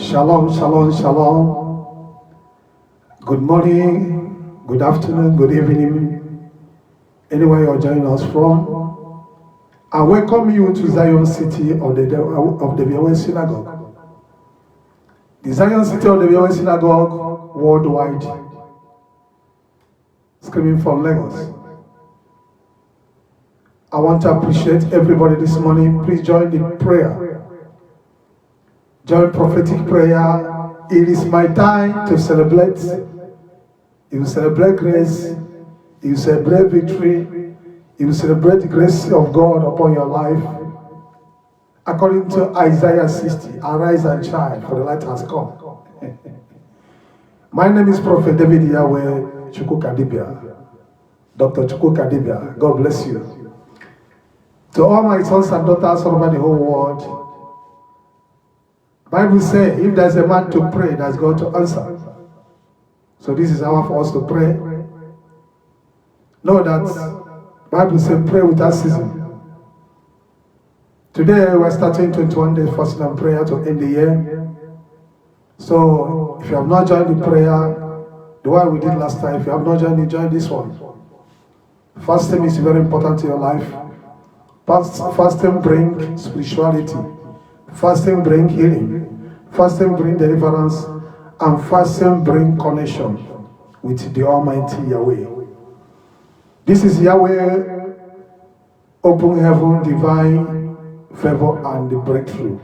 Shalom, shalom, shalom. Good morning, good afternoon, good evening, anywhere you're joining us from. I welcome you to Zion City of the Yahweh Synagogue. The Zion City of the Yahweh Synagogue worldwide, screaming from Lagos. I want to appreciate everybody this morning. Please join the prayer. Join prophetic prayer. It is my time to celebrate. You will celebrate grace. You will celebrate victory. You will celebrate the grace of God upon your life. According to Isaiah 60, arise and shine, for the light has come. My name is Prophet David Yahweh Chukwu-Kadibia. Dr. Chukwu-Kadibia. God bless you. To all my sons and daughters all over the whole world, Bible says, if there's a man to pray, there's God to answer. So this is hour for us to pray. Know that Bible says, pray without ceasing. Today we're starting 21 days fasting and prayer to end the year. So if you have not joined the prayer, the one we did last time, if you have not joined it, join this one. Fasting is very important to your life. Fasting brings spirituality. Fasting brings healing. Fasting brings deliverance. And fasting brings connection with the Almighty Yahweh. This is Yahweh, open heaven, divine favor, and the breakthrough.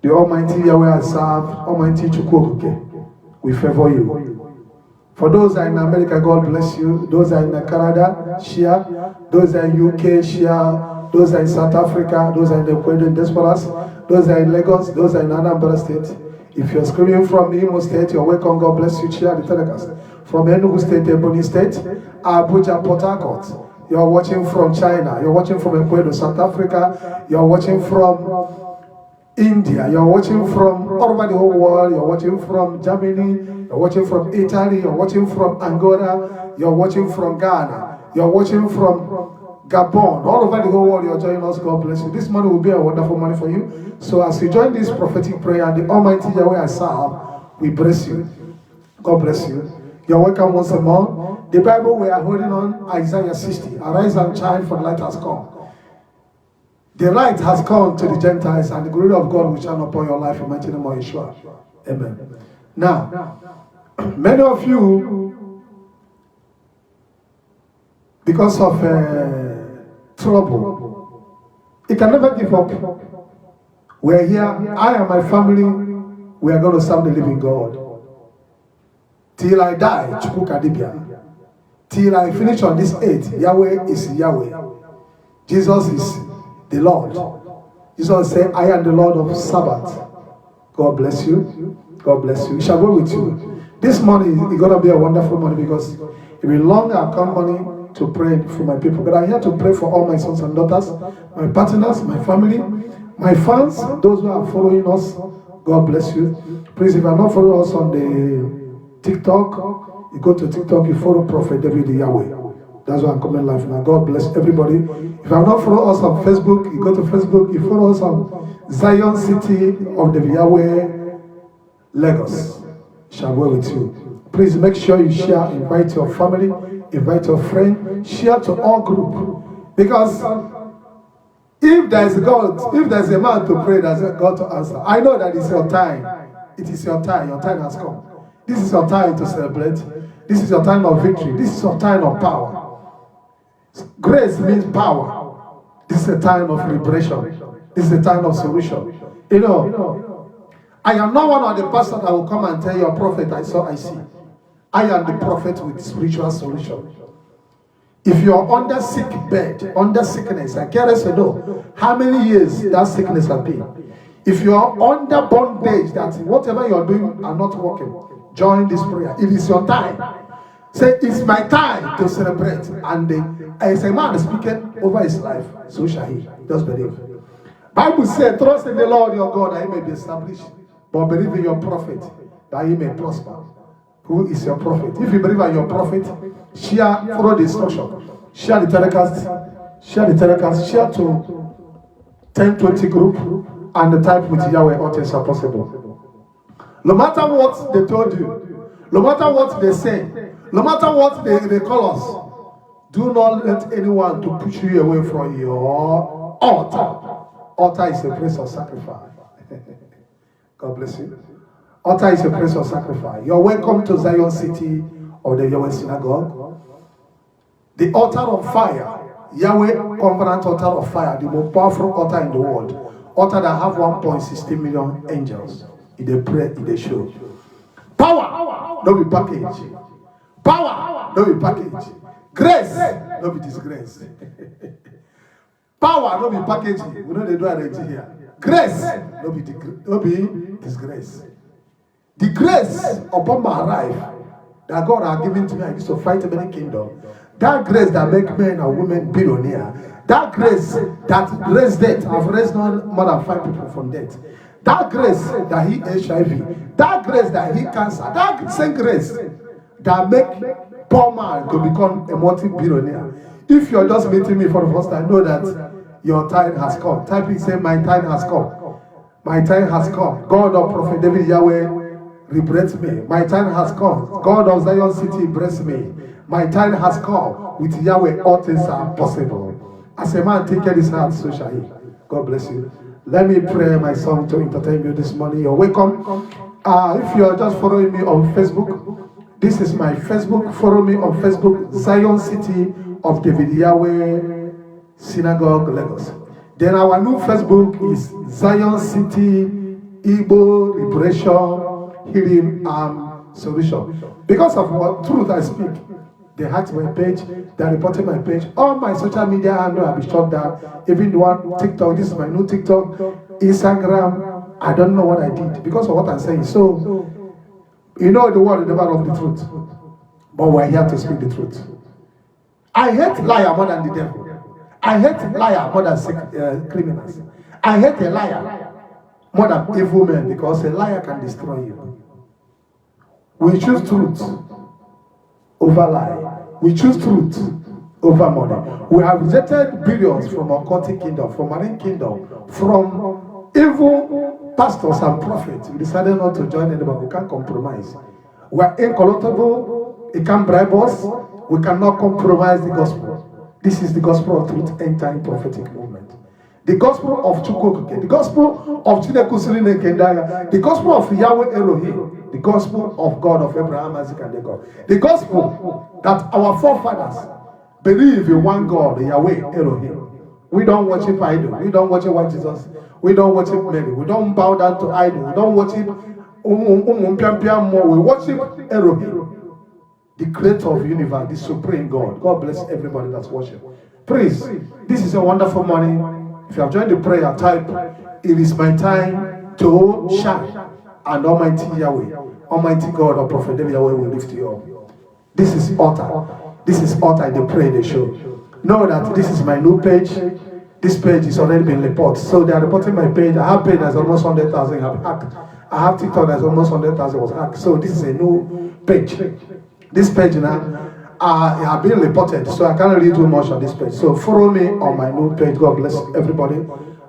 The Almighty Yahweh has served, Almighty Chukwu, we favor you. For those that are in America, God bless you. Those that are in Canada, share. Those that are in UK, share. Those that are in South Africa, those that are in the Ecuadorian diasporas, those that are in Lagos, those that are in Anambra State. If you're screaming from Imo State, you're welcome. God bless you. Share the telecast. From Enugu State, Ebony State, Abuja, Port Harcourt. You're watching from China. You're watching from Ecuador, South Africa. You're watching from India. You're watching from all over the whole world. You're watching from Germany. You're watching from Italy. You're watching from Angola. You're watching from Ghana. You're watching from Gabon. All over the whole world, you're joining us. God bless you. This morning will be a wonderful morning for you. So as you join this prophetic prayer, the Almighty Yahweh I serve, we bless you. God bless you. You're welcome once more. The Bible we are holding on, Isaiah 60. Arise and shine, for the light has come. The light has come to the Gentiles, and the glory of God will shine upon your life in the mighty name of Yeshua. Amen. Now, many of you, because of trouble, you can never give up. We're here, I and my family, we are going to serve the living God. Till I die, Chukwu-Kadibia. Till I finish on this earth, Yahweh is Yahweh. Jesus is the Lord. Jesus said, I am the Lord of Sabbath. God bless you. God bless you. We shall go with you. This morning is going to be a wonderful morning because it will be long I come morning to pray for my people. But I'm here to pray for all my sons and daughters, my partners, my family, my fans, those who are following us. God bless you. Please, if you are not following us on the TikTok, you go to TikTok, you follow Prophet David Yahweh. That's why I'm coming live now. God bless everybody. If you have not followed us on Facebook, you go to Facebook, you follow us on Zion City of the Yahweh, Lagos. Shall go with you. Please make sure you share, invite your family, invite your friend, share to all group. Because if there is God, if there's a man to pray, there's a God to answer. I know that it's your time. It is your time. Your time has come. This is your time to celebrate. This is your time of victory. This is your time of power. Grace means power. This is a time of liberation. This is a time of solution. You know, I am not one of the pastors that will come and tell you, prophet, I see. I am the prophet with spiritual solution. If you are under sick bed, under sickness, I care to know how many years that sickness has been. If you are under bondage, that whatever you are doing are not working, join this prayer. It is your time. Say, it's my time to celebrate. And as a man speaking over his life, so shall he. Just believe. Bible says, trust in the Lord your God that he may be established. But believe in your prophet that he may prosper. Who is your prophet? If you believe in your prophet, share, follow the instruction. Share the telecast, share to 10, 20 group, and the type with Yahweh, all things are possible. No matter what they told you, no matter what they say, no matter what they call us, do not let anyone to push you away from your altar. Altar is a place of sacrifice. God bless you. Altar is a place of sacrifice. You're welcome to Zion City or the Yahweh Synagogue. The altar of fire, Yahweh Covenant altar of fire, the most powerful altar in the world. Altar that have 1.16 million angels. In the prayer, in the show. Power, don't be package. Power, don't be package. Grace, don't be disgrace. Power, don't be packaging. We know they do arrange here. Grace, don't be disgrace. The grace upon my life that God has given to me, I used to fight many kingdoms. That grace that make men and women billionaire. That grace that raised death. I've raised more than 5 people from death. That grace that heal HIV. That grace that heal cancer. That same grace that make poor man to become a multi-billionaire. If you're just meeting me for the first time, know that your time has come. Type it, say, my time has come. My time has come. God of Prophet David Yahweh, rebrand me. My time has come. God of Zion City, bless me. My time has come. With Yahweh, all things are possible. As a man take care of his heart, so shall he. God bless you. Let me pray my song to entertain you this morning. You're welcome. If you're just following me on Facebook, this is my Facebook. Follow me on Facebook, Zion City of David Yahweh Synagogue, Lagos. Then our new Facebook is Zion City IGBO Liberation Healing Solution. Because of what truth I speak, they hacked my page, they reported my page. All my social media handle have been shut down. Even the one TikTok, this is my new TikTok, Instagram. I don't know what I did because of what I'm saying. So, you know the world never love the truth. But we're here to speak the truth. I hate liar more than the devil. I hate liar more than criminals. I hate a liar more than evil men because a liar can destroy you. We choose truth over lie. We choose truth over money. We have rejected billions from our country kingdom, from marine kingdom, from evil pastors and prophets. We decided not to join anybody. We can't compromise. We are incorruptible. It can't bribe us. We cannot compromise the gospel. This is the gospel of truth, end time prophetic movement. The gospel of Chukwuke, the gospel of Chinekusirine Kendaya, the gospel of Yahweh Elohim, the gospel of God of Abraham, Isaac, and Jacob. The gospel that our forefathers believe in one God, Yahweh Elohim. We don't worship idol. We don't worship one Jesus. We don't worship Mary. We don't bow down to idol. We don't worship we worship Elohim, the creator of the universe, the supreme God. God bless everybody that's worship. Please, this is a wonderful morning. If you have joined the prayer, type, it is my time to shine. And Almighty Yahweh, Almighty God of Prophet David Yahweh will lift you up. This is altar. This is altar in the prayer they show. Know that this is my new page. This page is already been reported. So they are reporting my page. I have page that's almost 100,000 have hacked. I have TikTok that's almost 100,000 was hacked. So this is a new page. This page now have been reported, so I can't really do much on this page. So follow me on my new page. God bless everybody.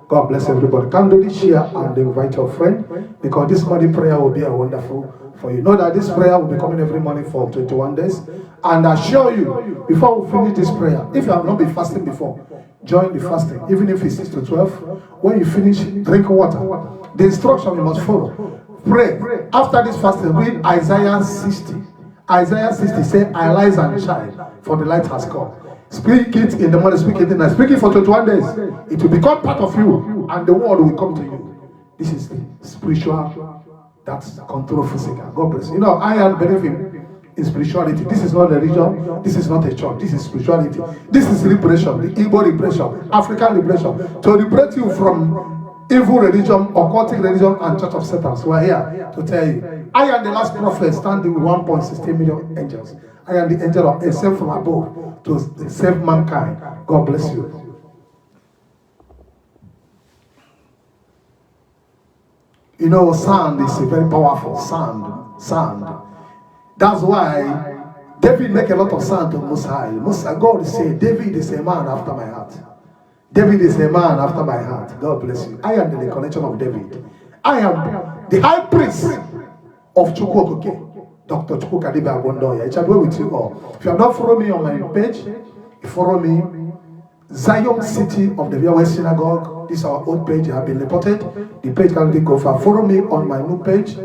God bless everybody. Can do this share and invite your friend, because this morning prayer will be a wonderful for you. Know that this prayer will be coming every morning for 21 days. And I assure you, before we finish this prayer, if you have not been fasting before, join the fasting, even if it's 6 to 12. When you finish, drink water. The instruction you must follow. Pray. After this fasting, read Isaiah 60. Isaiah 60 says, arise and shine, for the light has come. Speak it in the morning, speak it in the night. Speak it for 21 days. It will become part of you, and the word will come to you. This is the spiritual that's control physical. God bless you. You know, I am believing in spirituality. This is not a religion. This is not a church. This is spirituality. This is liberation, the Igbo liberation, African liberation, to liberate you from evil religion, occultic religion, and church of Satan. So we're here to tell you, I am the last prophet standing with 1.16 million angels. I am the angel of sent from above to save mankind. God bless you. You know, sound is a very powerful sound. That's why David make a lot of sound to Most High. God say, David is a man after my heart. David is a man after my heart. God bless you. I am the recollection of David. I am the high priest of Chukwuokoke, Dr. Chukwu Kadibe Agwondoya. It shall be with you all. If you have not followed me on my page, you follow me. Zion City of the Yahweh Synagogue. This is our old page. It has been reported. The page can go far. Follow me on my new page.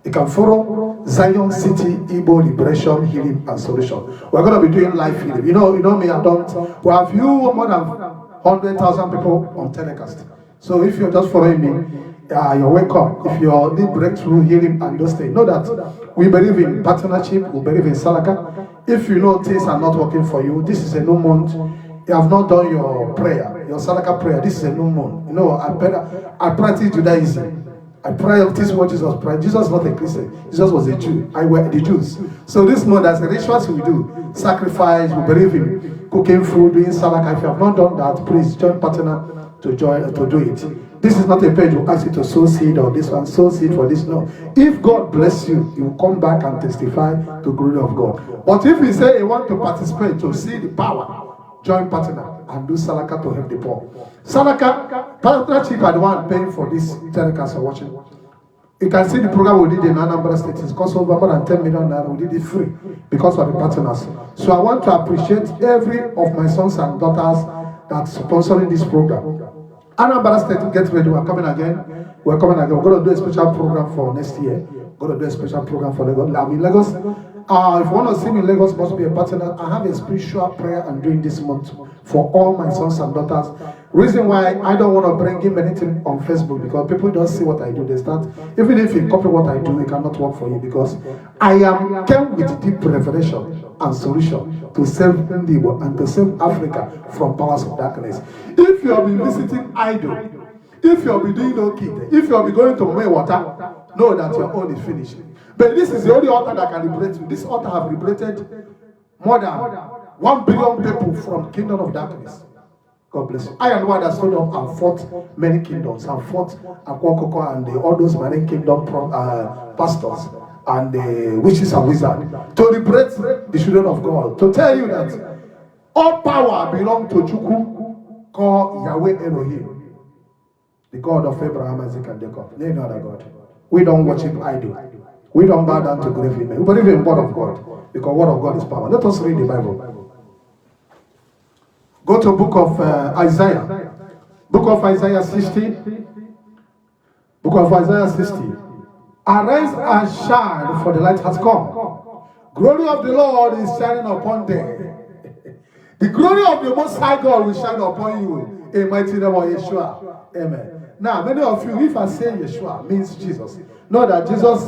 You can follow Zion City, IGBO, Liberation, Healing, and Solution. We're going to be doing live healing. You know me, I don't. We have you more than 100,000 people on telecast. So if you're just following me, you're welcome. If you need breakthrough, healing, and those things, know that we believe in partnership, we believe in Salaka. If you know things are not working for you, this is a new month. You have not done your prayer, your Salaka prayer. This is a new month. You know, I practice Judaism. I practice what Jesus prayed. Jesus was not a Christian. Jesus was a Jew. I were the Jews. So this month, as the rituals we do, sacrifice, we believe in cooking food, doing Salaka. If you have not done that, please join partner to do it. This is not a page who asks you to sow seed or this one, sow seed for this. No. If God bless you, you will come back and testify to the glory of God. But if you say you want to participate, to see the power, join partner and do Salaka to help the poor. Salaka, partnership are the one paying for this telecast you're watching. You can see the program we did in Anambra State. It cost over more than 10 million naira. We did it free because of the partners. So I want to appreciate every of my sons and daughters that's sponsoring this program. Anambra State, get ready. We're coming again. We're coming again. We're going to do a special program for next year. We're going to do a special program for Lagos. I'm in Lagos. If you want to see me in Lagos, must be a partner. I have a spiritual prayer I'm doing this month for all my sons and daughters. Reason why I don't want to bring in anything on Facebook, because people don't see what I do. They start, even if you copy what I do, it cannot work for you, because I am came with deep revelation and solution to save India and to save Africa from powers of darkness. If you have been visiting idol, if you have been doing no kid, if you have been going to May water, know that your own is finished. But this is the only altar that can liberate you. This altar have liberated more than 1 billion people from kingdom of darkness. God bless you. I am the one that stood up and fought many kingdoms. I fought Akwokoko and all those marine kingdom pastors and the witches and wizards to liberate the children of God. To tell you that all power belongs to Chukwu, called Yahweh Elohim, the God of Abraham, Isaac, and Jacob. There is no other God. We don't worship idol. We don't bow down to grave images. We believe in the word of God, because the word of God is power. Let us read the Bible. Go to book of Isaiah. Book of Isaiah 60. Book of Isaiah 60. Arise and shine, for the light has come. Glory of the Lord is shining upon them. The glory of the Most High God will shine upon you. In mighty name of Yeshua. Amen. Now, many of you, if I say Yeshua means Jesus, know that Jesus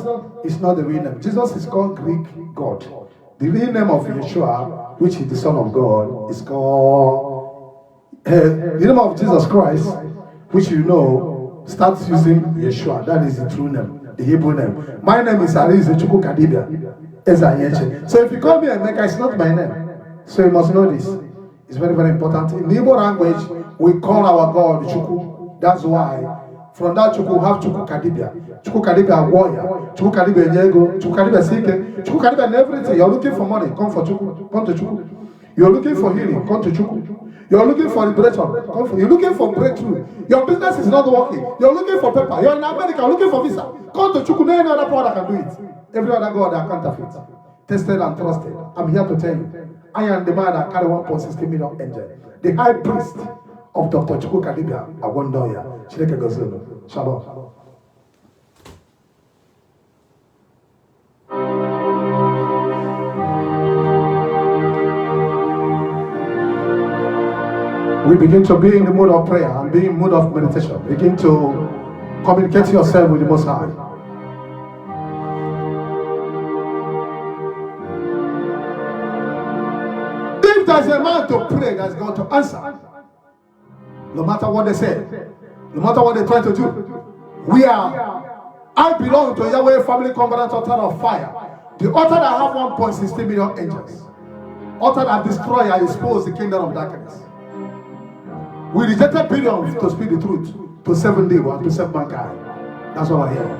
is not the real name. Jesus is called Greek God. The real name of Yeshua, which is the Son of God, is called the name of Jesus Christ, which you know, starts using Yeshua. That is the true name, the Hebrew name. My name is Arize Chukwu Kadibia. So if you call me Emeka, it's not my name. So you must know this. It's very, very important. In the Igbo language, we call our God Chukwu. That's why from that Chukwu have Chukwu Kadibia. Chukwu Kadibia warrior. Chukwu Kadibia Nyego. Chukwu Kadibia Sike. Chukwu Kadibia and everything. You're looking for money, come for Chukwu. Come to Chukwu. You're looking for healing, come to Chukwu. You're looking for liberation, come for. You're looking for breakthrough. Your business is not working. You're looking for paper. You're in America looking for visa. Come to Chukwu. No any other power that can do it. Every other God that counterfeit. Tested and trusted. I'm here to tell you. I am the man that carry 1.60 million angel. The high priest of Dr. Chukwu Kadibia Agwondoya. Chineke gozelu. Shalom. We begin to be in the mood of prayer and be in the mood of meditation. Begin to communicate yourself with the Most High. If there's a man to pray, that's going to answer. No matter what they say, no matter what they try to do, I belong to Yahweh Family Covenant Altar of Fire, the altar that have 1.60 million angels, altar that destroy and expose the kingdom of darkness. We rejected billions to speak the truth, to save the world, to save mankind. That's what we're here.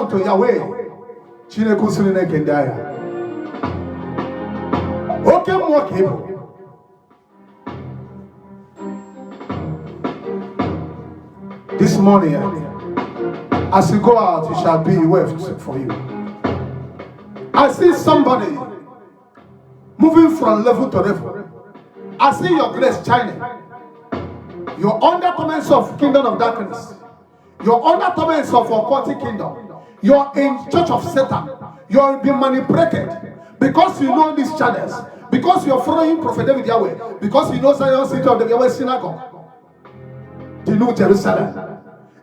unto Yahweh. Chineke usiri na-eke ndị agha. Oke mmụọ ka ịbụ. This morning, as you go out, it shall be weft for you. I see somebody moving from level to level. I see your grace shining. You're under comments of kingdom of darkness. You're under comments of occultic kingdom. You're in church of Satan. You're being manipulated because you know these channels. Because you're following Prophet David Yahweh. Because you know Zion City of the Yahweh Synagogue. The New Jerusalem.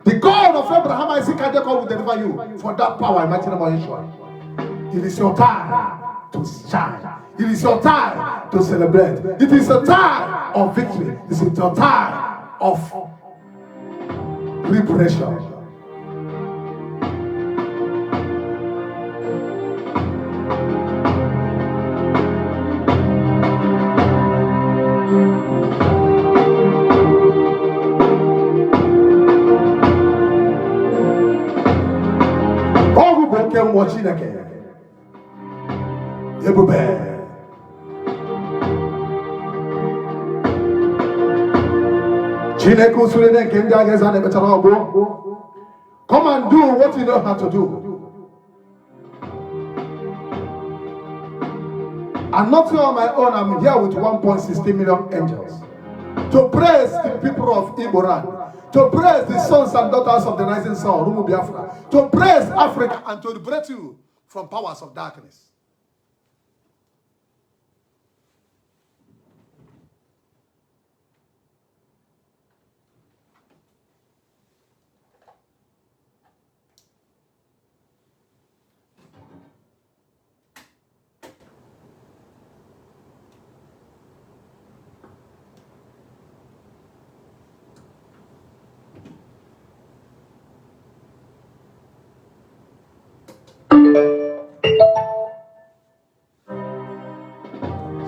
The God of Abraham, Isaac, and Jacob will deliver you for that power. Imagine about Yeshua. It is your time to shine. It is your time to celebrate. It is a time of victory. It is your time of liberation. Watching again. Come and do what you know how to do. I'm not here on my own. I'm here with 1.60 million angels to praise the people of Iboran, to praise the sons and daughters of the rising sun, Rumu Biafra, to praise Africa and to liberate you from powers of darkness.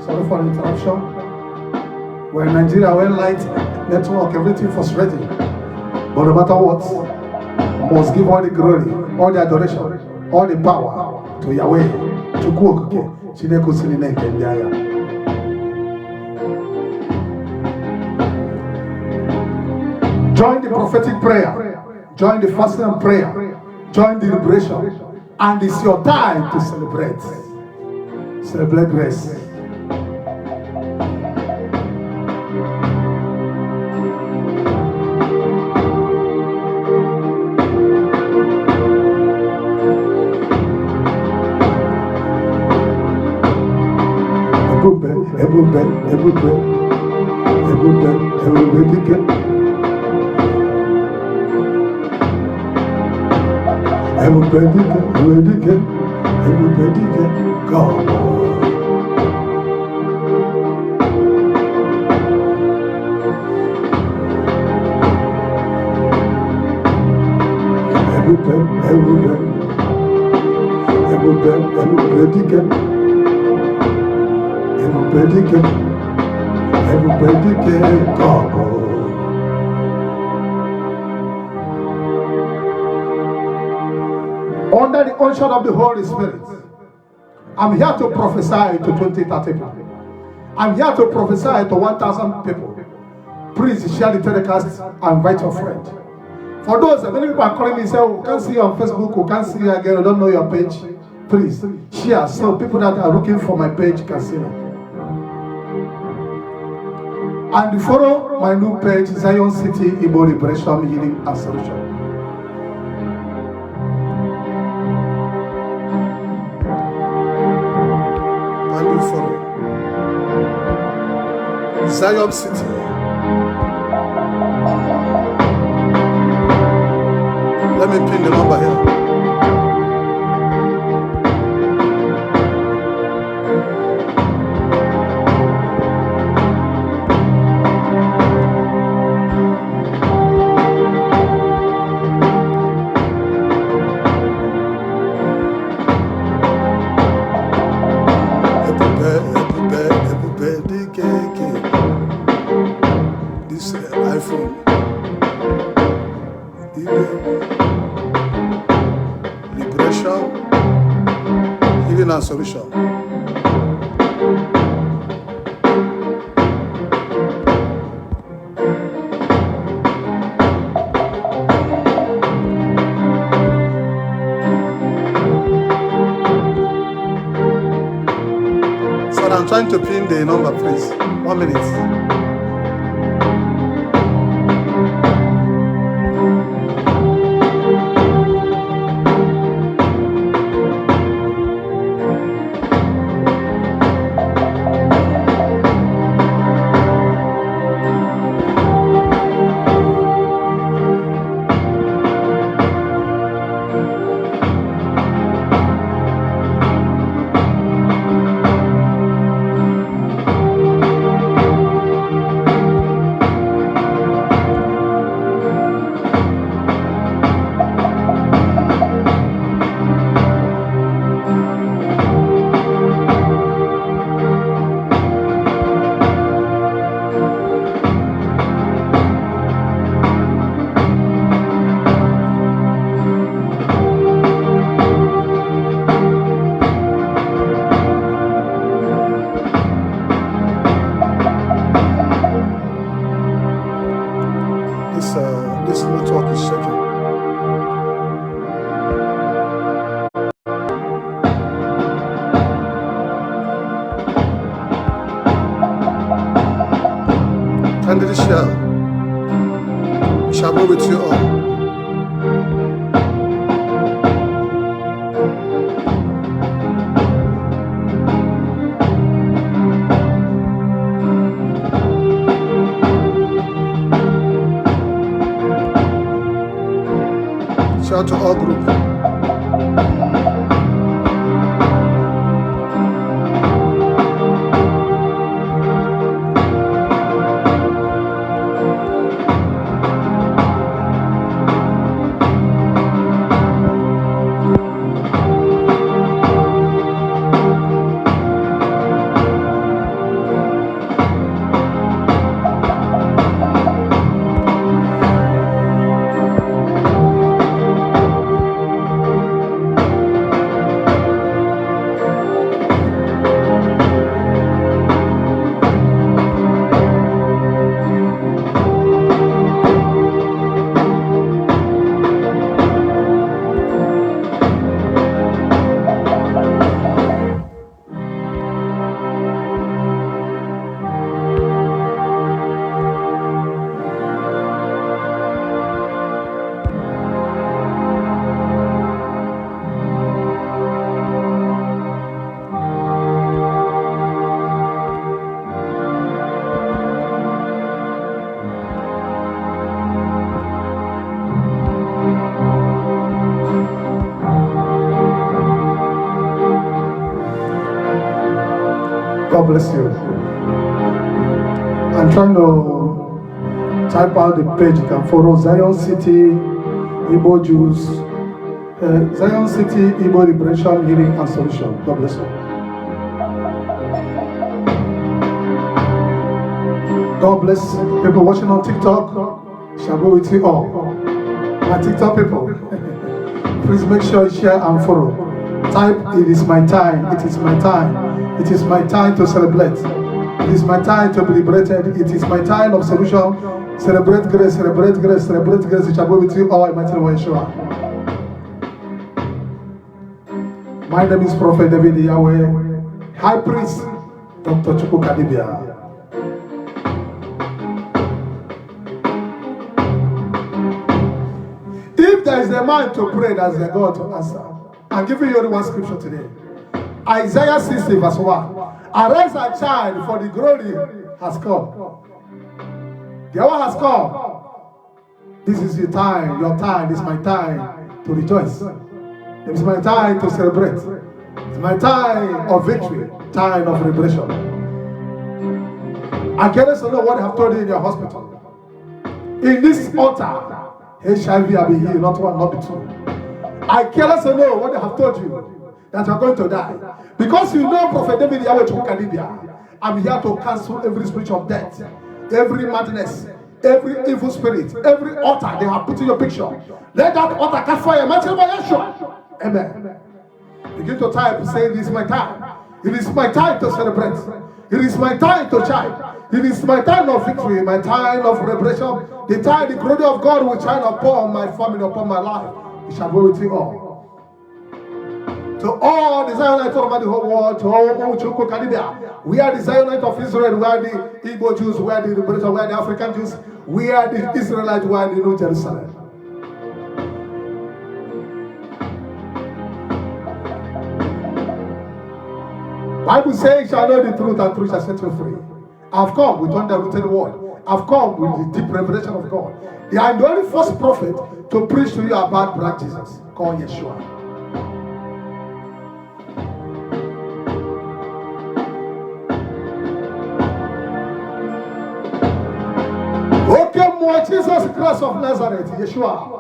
Sorry for the interruption. We're in Nigeria, we're light network, everything was ready. But no matter what, must give all the glory, all the adoration, all the power to Yahweh. To cook. Join the prophetic prayer, join the fasting and prayer, join the liberation, and it's your time to celebrate. Celebrate grace. Everybody get go. Everybody get go. Under the unction of the Holy Spirit, I'm here to prophesy to 20, 30 people. I'm here to prophesy to 1,000 people. Please share the telecast and invite your friend. For those, many people are calling me and say, oh, we can't see you on Facebook, we can't see you again, we don't know your page. Please share so people that are looking for my page can see me. And follow my new page, Zion City, IGBO Liberation, Healing and Solution. And you follow Zion City. Let me pin the number here. This iPhone. giving us solution. So I'm trying to pin the number, please. 1 minute. This network is shaking. Kindly share. We shall go with you all. Shout to all group. God bless you. I'm trying to type out the page. You can follow Zion City, Igbo Jews, Zion City, Igbo Liberation, Healing and Solution. God bless you. God bless people watching on TikTok. Shall go with you all. My TikTok people, please make sure you share and follow. Type, it is my time, it is my time. It is my time to celebrate. It is my time to be liberated. It is my time of solution. Celebrate grace, celebrate grace, celebrate grace. It shall go with you all in my name of Yeshua. My name is Prophet David Yahweh, High Priest, Dr. Chukwu Kadibia. If there is a man to pray, that's the God to answer. I'm giving you only one scripture today. Isaiah 60 verse 1. Arise and shine, for the glory has come. The hour has come. This is your time, this is my time to rejoice. This is my time to celebrate. It's my time of victory, time of liberation. I can't know what I have told you in your hospital. In this altar, HIV will be healed, not one, not the two. I careless to know what I have told you, that you are going to die. Because you know Prophet David Yahweh Chukwu, I'm here to cancel every spirit of death, every madness, every evil spirit, every altar they have put in your picture. Let that altar catch fire. Amen. Begin to type, say, it is my time. It is my time to celebrate. It is my time to shine. It is my time of victory, my time of liberation. The time the glory of God will shine upon my family, upon my life. We shall go with you all. To all the Zionites all over the whole world, to all Chukwu Caribbean. We are the Zionites of Israel, we are the Igbo Jews, we are the Liberation, we are the African Jews, we are the Israelites, we are the New Jerusalem. Bible says, shall know the truth, and truth shall set you free. I've come with undiluted word. I've come with the deep revelation of God. I am the only first prophet to preach to you about Black Jesus, called Yeshua. Okay, more Jesus Christ of Nazareth, Yeshua.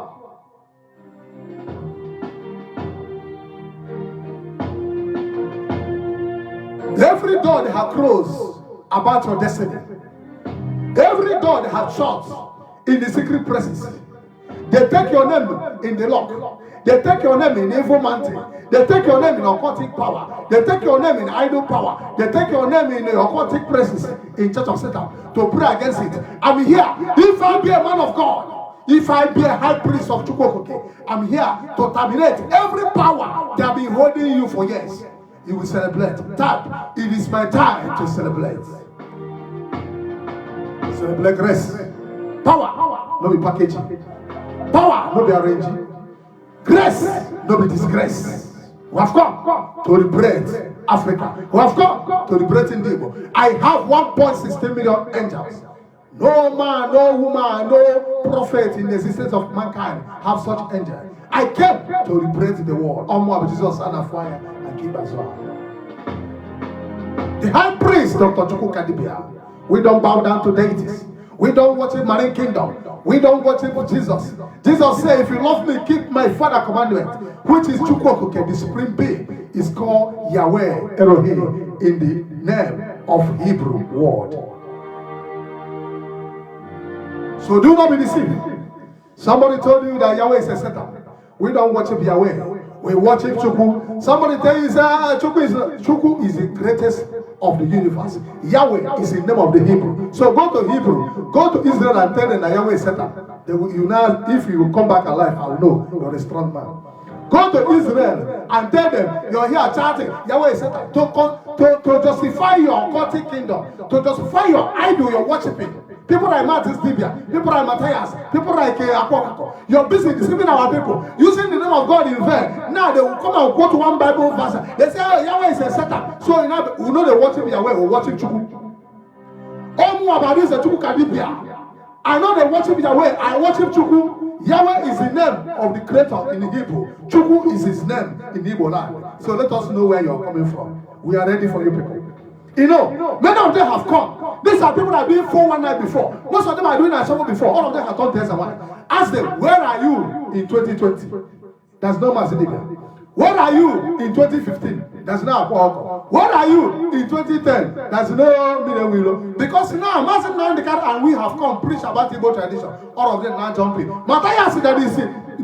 Every door they have closed about your destiny. Every door they have shut in the secret places. They take your name in the lock. They take your name in evil mountain. They take your name in occultic power. They take your name in idol power. They take your name in the occultic places in Church of Satan to pray against it. I'm here. If I be a man of God, if I be a high priest of Chukwuokoke, I'm here to terminate every power that have been holding you for years. You will celebrate. Tap. It is my time to celebrate. Celebrate grace. Power. No be packaging. Power. No be arranging. Grace. No be disgrace. We have come to liberate Africa. We have come to liberate Igbo. I have 1.16 million angels. No man, no woman, no prophet in the existence of mankind have such angels. I came to liberate the world. Onward Jesus and fire. The high priest, Dr. Chukwu Kadibia, we don't bow down to deities. We don't worship Marine Kingdom. We don't worship Jesus. Jesus said, if you love me, keep my Father commandment, which is Chukwuokoke, the supreme being, is called Yahweh Elohim in the name of Hebrew word. So do not be deceived. Somebody told you that Yahweh is a Satan. We don't worship Yahweh. We worship Chukwu. Somebody tell you, Chukwu is the greatest of the universe. Yahweh is the name of the Hebrew. So go to Hebrew, go to Israel and tell them that Yahweh is Satan. If you come back alive, I will know you're a strong man. Go to Israel and tell them you're here chanting Yahweh is Satan. To justify your occultic kingdom, to justify your idol you're worshiping. People like Martin Stibia, people like Matthias, people like Apokako. You're busy deceiving our people, using the name of God in vain. Now they will come and quote one Bible verse. They say, oh, Yahweh is a Satan. So you know they worship Yahweh or worship Chukwu. All more about this is Chukwu Kadibia. I know they worship Yahweh. I worship Chukwu. Yahweh is the name of the creator in the Hebrew. Chukwu is his name in the Igbo land. So let us know where you're coming from. We are ready for you people. You know, many of them have come. These are people that have been 419 before. Most of them are doing a shovel before. All of them have done this and one. Ask them, where are you in 2020? There's no Mazidiga. Where are you in 2015? There's no Apoko. Where are you in 2010? There's no Minewilo. Because now, Master Nandikar and we have come preach about Igbo tradition. All of them now jumping. Matthias that is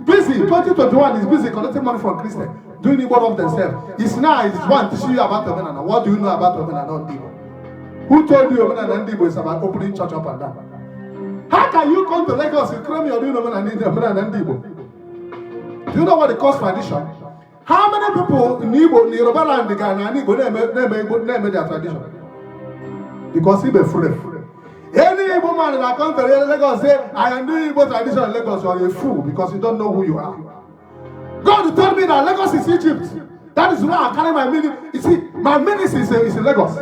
busy. 2021 is busy collecting money from Christians. Doing Igbo of themselves. It's now it's one to show you about Omenana. What do you know about Omenana and Igbo? Who told you Omenana and Igbo is about opening church up and down? How can you come to Lagos and claim you're doing Omenana and Igbo? Do you know what it costs for addition? How many people in Igbo, in Yoruba land, the Ghana and Igbo name their tradition? Because Igbo free. Any Igbo man that comes to Lagos say, I am doing Igbo tradition in Lagos, you are a fool because you don't know who you are. God told me that Lagos is Egypt. That is why I carry my ministry. You see, my ministry is in Lagos.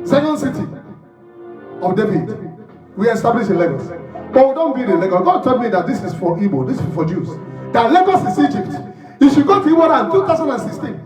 Second city of David. We established in Lagos. But we don't build in Lagos. God told me that this is for Igbo, this is for Jews. That Lagos is Egypt. You should go to Igbo in 2016.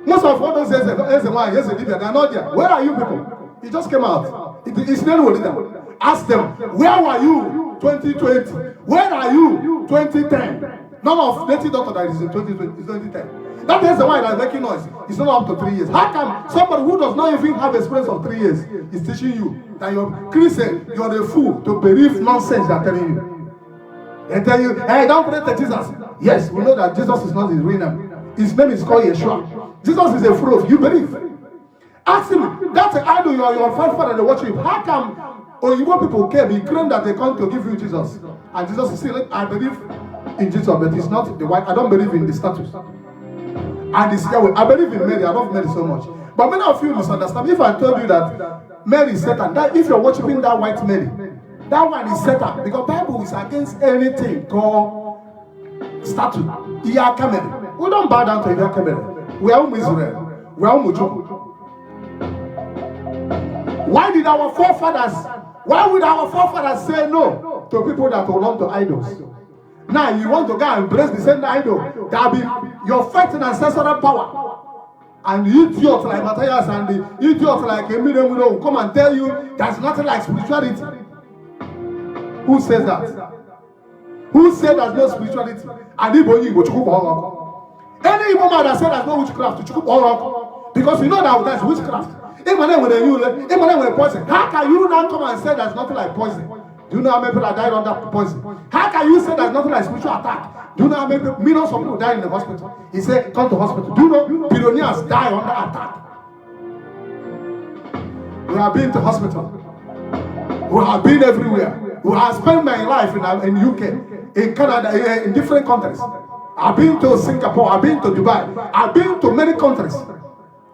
Most of all those years, they are not there. Where are you people? It just came out. It's not. Ask them, where were you 2020? Where are you 2010? None of native doctor that is in 2010. That is the one that is making noise. It's not up to 3 years. How come somebody who does not even have experience of 3 years is teaching you that you're Christian, you're a fool to believe nonsense they're telling you? They tell you, hey, don't pray to Jesus. Yes, we know that Jesus is not his real name. His name is called Yeshua. Jesus is a proof. You believe. Ask him, that's an idol your father they worship. How come Oyibo people came, he claimed that they come to give you Jesus. And Jesus is saying, I believe in Jesus, but it's not the white. I don't believe in the status. And it's Yahweh. I believe in Mary. I love Mary so much. But many of you misunderstand. If I told you that Mary is Satan, that if you're worshiping that white Mary, that one is Satan. Because the Bible is against anything called statue. Iyakamere. We don't bow down to Iyakamere. We are Israel. We are Mujo. Why would our forefathers say no to people that belong to idols? Now you want to go and embrace the same idol that be your faith in ancestral power. And the idiots like Matthias and the idiots like Emilio will come and tell you there's nothing like spirituality. Who says that? Who said there's no spirituality? And any Igbo man that said there's no witchcraft, because you know that there's witchcraft. Even when they poison, how can you now come and say there's nothing like poison? Do you know how many people died under poison? How can you say there's nothing like spiritual attack? Do you know how many people, millions of people died in the hospital? He said, come to hospital. Do you know billionaires die under attack? We have been to hospital. We have been everywhere. We have spent my life in UK, in Canada, in different countries. I've been to Singapore, I've been to Dubai, I've been to many countries.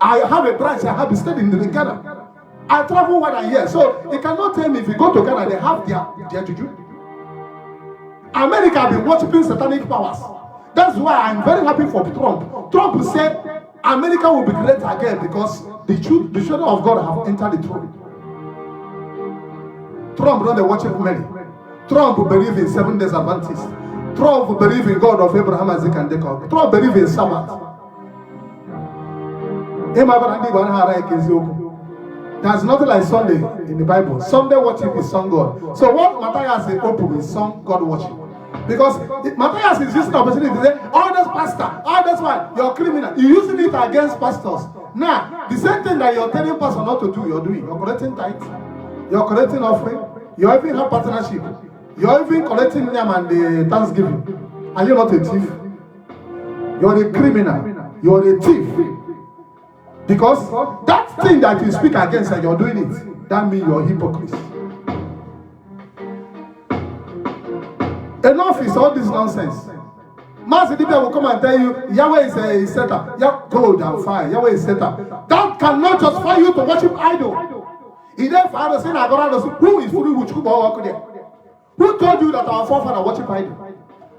I have a branch, I have a study in Ghana. I travel what I hear. So you cannot tell me if you go to Ghana, they have their juju. America have been worshiping satanic powers. That's why I'm very happy for Trump. Trump said America will be great again because the children of God have entered the throne. Trump don't worship many. Trump believe in 7 days Adventist. Trump believe in God of Abraham, Isaac, and Jacob. Trump believe in Sabbath. There's nothing like Sunday in the Bible. Sunday worship is song God. So what Matthias is open is song God worship. Because Matthias is using the opportunity to say, oh, that's pastor, oh, that's why you're criminal. You're using it against pastors. Now, the same thing that you're telling pastor not to do, you're doing. You're collecting tithes, you're collecting offering, you're even have partnership, you're even collecting them and the Thanksgiving. Are you not a thief? You're a criminal. You're a thief. Because that thing that you speak against and you're doing it, that means you're a hypocrite. Enough is all this nonsense. Master Dibia will come and tell you, Yahweh is a setter. Gold and fire. Yahweh is setter. That cannot justify you to worship idol. He then found us in who is fully with who told you that our forefather worship idol?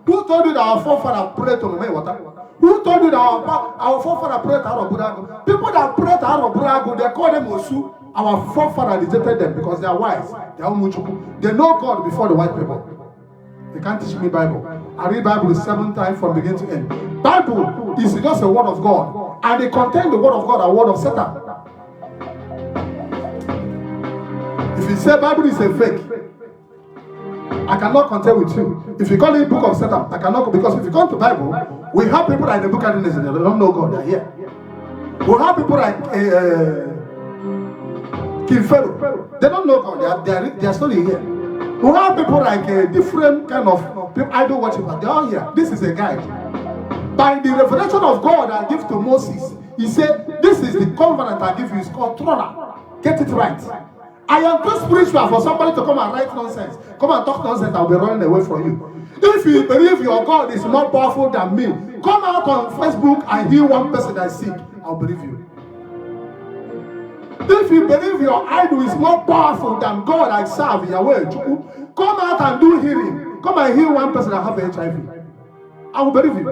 Who told you that our forefather prayed to the water? Who told you that our forefather prayed to Arabudago? People that pray to Arabudago, they call them Osu. Our forefather rejected them because they are wise. They are Muchuku. They know God before the white people. They can't teach me Bible. I read Bible 7 times from beginning to end. Bible is just a word of God. And they contain the word of God, a word of Satan. If you say Bible is a fake, I cannot contend with you. If you call it book of Satan, I cannot, because if you come to Bible, we have people like the book of Genesis, they don't know God, they're here. We have people like King Pharaoh, they don't know God, they are still here. We have people like different kind of people, idol worshippers, they are here. This is a guide. By the revelation of God I give to Moses, he said, this is the covenant I give you, it's called Torah. Get it right. I am too spiritual for somebody to come and write nonsense. Come and talk nonsense, I'll be running away from you. If you believe your God is more powerful than me, come out on Facebook and heal one person that is sick, I'll believe you. If you believe your idol is more powerful than God I serve, Yahweh, come out and do healing. Come and heal one person that have HIV. I will believe you.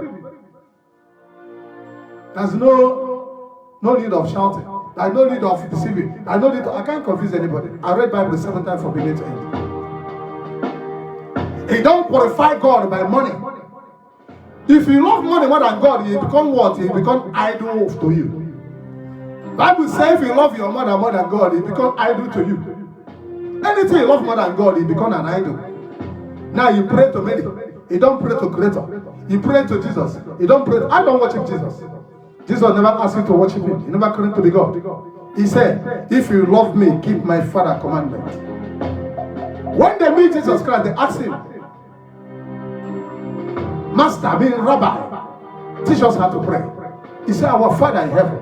There's no need of shouting. There's no need of deceiving. I can't confuse anybody. I read Bible 7 times from beginning to end. He don't qualify God by money. If you love money more than God, you become what? You become idol to you. Bible says if you love your mother more than God, it becomes idol to you. Anything you love more than God, it becomes an idol. Now you pray to many. You don't pray to Creator. You pray to Jesus. You don't pray. I don't worship Jesus. Jesus never asked you to worship him. He never claimed to be God. He said, if you love me, keep my Father's commandment. When they meet Jesus Christ, they ask him, Master, Rabbi, teach us how to pray. He said, our Father in heaven.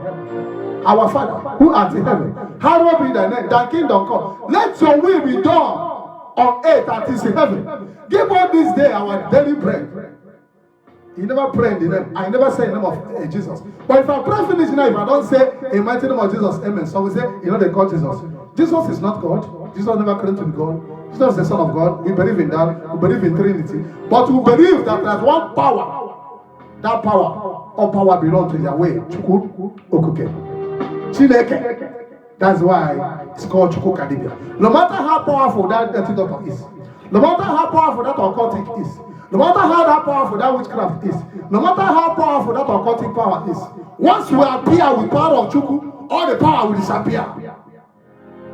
Our Father, who art in heaven, hallowed be thy name, thy kingdom come. Let your will be done on earth as it is in heaven. Give us this day our daily bread. He never prayed in the name. I never say in the name of Jesus. But if I pray finish now, if I don't say in the mighty name of Jesus, amen. So we say, they call Jesus. Jesus is not God. Jesus never claimed to be God. Jesus is the Son of God. We believe in that. We believe in Trinity. But we believe that there's one power. That power, all power belongs to Yahweh. Chukwu Okuke. Chineke. That's why it's called Chukwu Kadibia. No matter how powerful that antidote is, no matter how powerful that occultic is, no matter how powerful that witchcraft is, no matter how powerful that occultic power is, once we appear with power of Chukwu, all the power will disappear.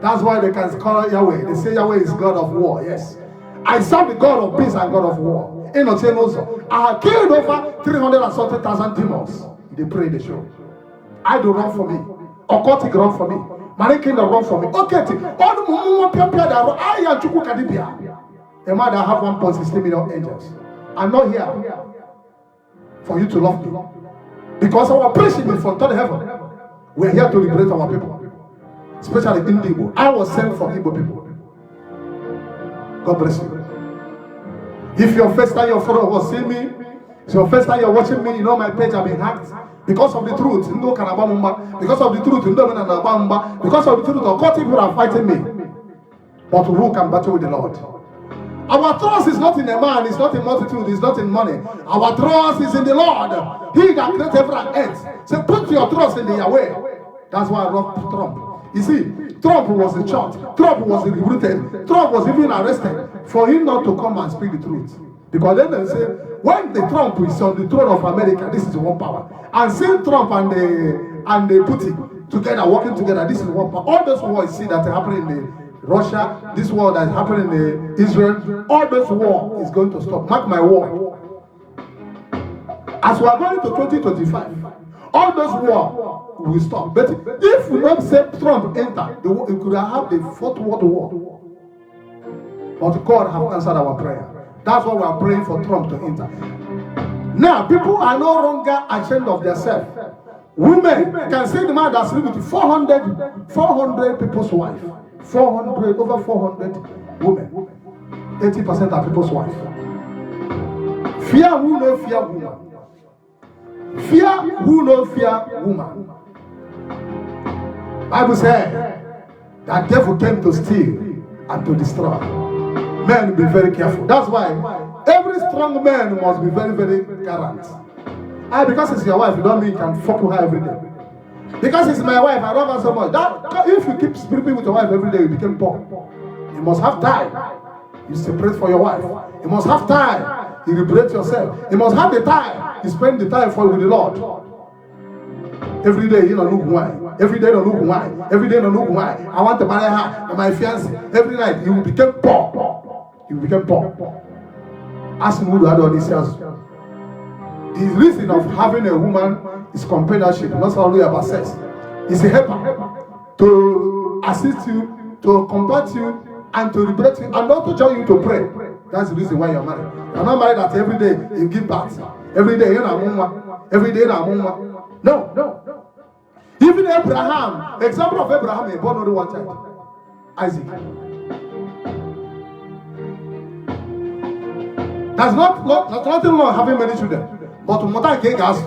That's why they can call Yahweh. They say Yahweh is God of war. Yes. I serve the God of peace and God of war. I have killed over 340,000 demons. They pray in the show. I do run for me. Occultic run for me. Marine Kingdom run for me. Okay. All the people that run, I am Chukwu Kadibia. A man that have 1.16 million angels. I'm not here for you to love me. Because our preaching is from third heaven. We're here to liberate our people. Especially in Igbo. I was sent for Igbo people. God bless you. If your first time your follower was seeing me, it's your first time you're watching me, my page have been hacked. Because of the truth. Because of the truth. Because of the truth. Occultic people are fighting me. But who can battle with the Lord? Our trust is not in a man, it's not in multitude, it's not in money. Our trust is in the Lord. He that created heaven and earth. So put your trust in the Yahweh. That's why I love Trump. You see, Trump was in church. Trump was recruited. Trump was even arrested for him not to come and speak the truth. Because then they say, when the Trump is on the throne of America, this is one power. And seeing Trump and the Putin together, working together, this is one power. All those wars see that are happening in Russia, this war that is happening in Israel, all those war is going to stop. Mark my word. As we are going to 2025, all those war will stop. But if we don't say Trump enter, we could have the fourth world war. But God has answered our prayer. That's why we are praying for Trump to enter. Now, people are no longer ashamed of themselves. Women can say the man that's living with 400 people's wife. 400, over 400 women. 80% are people's wife. Fear who no fear woman. Fear who no fear woman. Bible says that devil came to steal and to destroy. Men be very careful. That's why every strong man must be very, very gallant. Because it's your wife, you don't mean you can fuck with her every day. Because it's my wife, I love her so much. That if you keep sleeping with your wife every day, you become poor. You must have time. You separate for your wife. You must have time. You liberate yourself. You must have the time. You spend the time with the Lord. Every day, you don't look wine. Every day, don't look wine. Every day, don't look wine. I want to marry her, my fiancé. Every night, you will become poor. You will become poor. Ask me who do all these years. The reason of having a woman is companionship, not only about sex. It's a helper to assist you, to combat you, and to liberate you, and not to join you to pray. That's the reason why you're married. You're not married that every day you give birth. Every day you're not every day you're not. No. Even Abraham, example of Abraham, he born only one child, Isaac. That's nothing wrong having many children. But mother can't ask.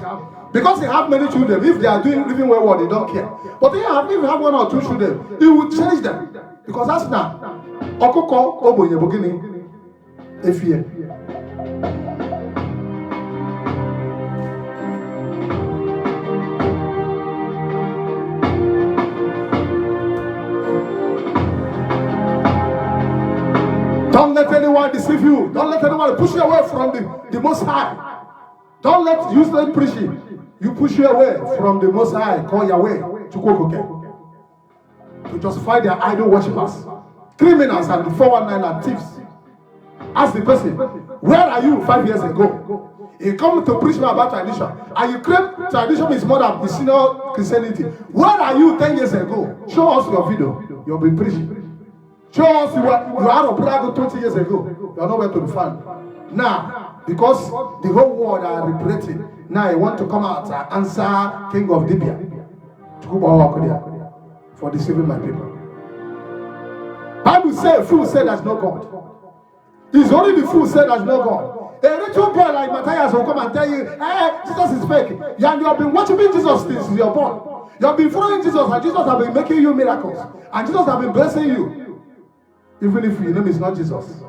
Because they have many children, if they are living well, they don't care. But if you have one or two children, you will change them. Because that's now. Okoko obo in the beginning. If you don't let anyone deceive you. Don't let anyone push you away from the Most High. Don't let useless preaching you push you away from the Most High, call Yahweh, to justify their idol worshippers, criminals and the 419 and thieves. Ask the person, where are you 5 years ago? You come to preach me about tradition, and you claim tradition is more than the senior Christianity. Where are you 10 years ago? Show us your video. You'll be preaching. Show us you are a brother 20 years ago. You are nowhere to be found. Now, because the whole world are liberating. Now I want to come out and answer King of Libya for deceiving my people. Bible says, fool said there's no God. It's only the fool said there's no God. A little boy like Matthias will come and tell you, hey, Jesus is fake. You have been worshiping Jesus since you're born. You have been following Jesus, and Jesus has been making you miracles. And Jesus has been blessing you. Even if your name is not Jesus,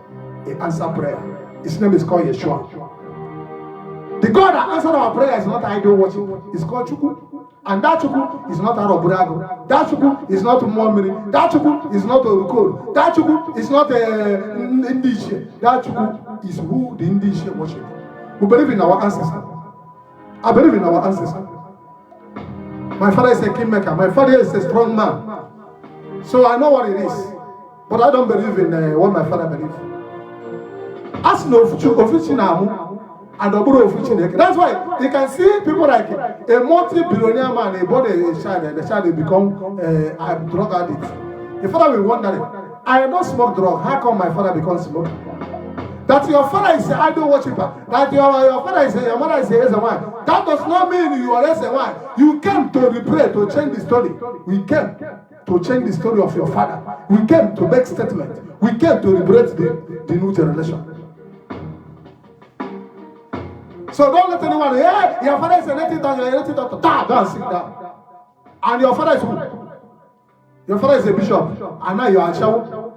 he answers prayer. His name is called Yeshua. The God that answered our prayer is not idol worship. It's called Chukwu. And that Chukwu is not Arabrago. That Chukwu is not Momiri. That Chukwu is not Orukod. That Chukwu is not Indishe. That Chukwu is who the Indishe worship. We believe in our ancestors. I believe in our ancestors. My father is a kingmaker. My father is a strong man. So I know what it is. But I don't believe in what my father believes. As no official. That's why you can see people like a multi-billionaire man, he bought a child, and the child will become a drug addict. The father will wonder, I don't smoke drug, how come my father becomes smoker? That your father is an idol worshiper, that your father is your mother is a one. That does not mean you are a one. You came to replay, to change the story. We came to change the story of your father. We came to make statement. We came to liberate the new generation. So don't let anyone, hey, your father is a native doctor, you're a native doctor. Go and sit down. And your father is who? Your father is a bishop, and now you are a shower.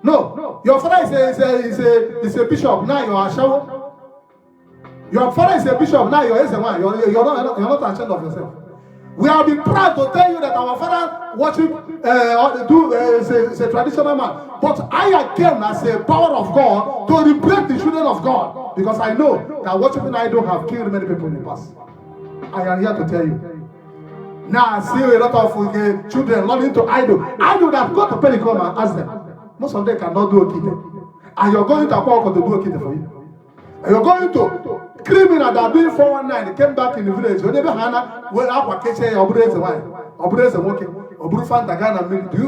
No, your father is a bishop, now you are a shower. Your father is a bishop, now you are a one. You're not ashamed of yourself. We have been proud to tell you that our father worship is a traditional man. But I came as a power of God to replace the children of God. Because I know that worshiping idol have killed many people in the past. I am here to tell you. Now I see a lot of children learning to idol. Idol that go to Pentecost and ask them. Most of them cannot do a kid. And you're going to Akoko to do a kid for you. And you're going to criminal that are doing 419 came back in the village. Do you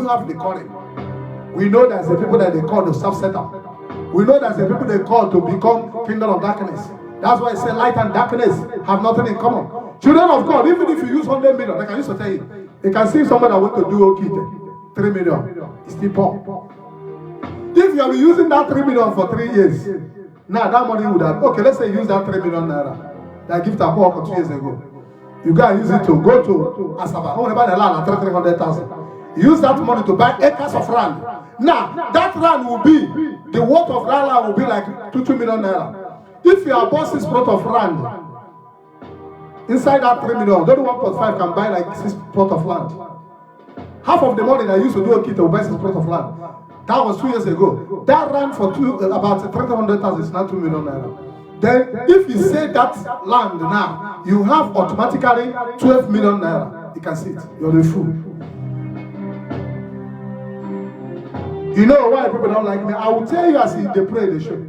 have the calling? We know there's the people that they call the self-setup. We know there's the people they call to become kingdom of darkness. That's why I say light and darkness have nothing in common. Children of God, even if you use 100 million, like I used to tell you, you can see someone that wants to do okay, 3 million, it's still poor. If you have been using that 3 million for 3 years, now that money would have, okay, let's say you use that 3 million naira that gift I bought 2 years ago. You gotta use it to go to Asaba. I want to buy the land at 300,000. Use that money to buy acres of land. Now, that land will be, the worth of that land will be like 2 million naira. If you have bought 6 plots of land, inside that 3 million, only 1.5 can buy like 6 plots of land. Half of the money that I used to do a kit to buy 6 plots of land. That was 2 years ago. That ran for about 300,000, it's not 2 million naira. Then, if you say that land now, you have automatically 12 million naira. You can see it. You're a fool. You know why people don't like me? I will tell you as they pray, they show.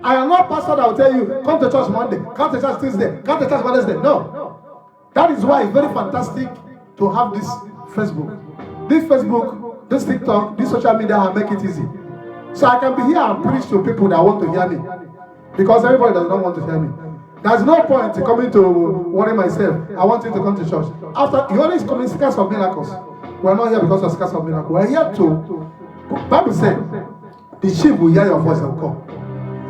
I am not pastor that will tell you, come to church Monday, come to church Tuesday, come to church Wednesday. No. That is why it's very fantastic to have this Facebook. This Facebook, this TikTok, this social media will make it easy. So I can be here and preach to people that want to hear me. Because everybody does not want to hear me. There's no point in coming to worry myself. I want you to come to church. After you always come in seekers of miracles. We're not here because of seekers of miracles. We're here to. Bible said, the sheep will hear your voice and come.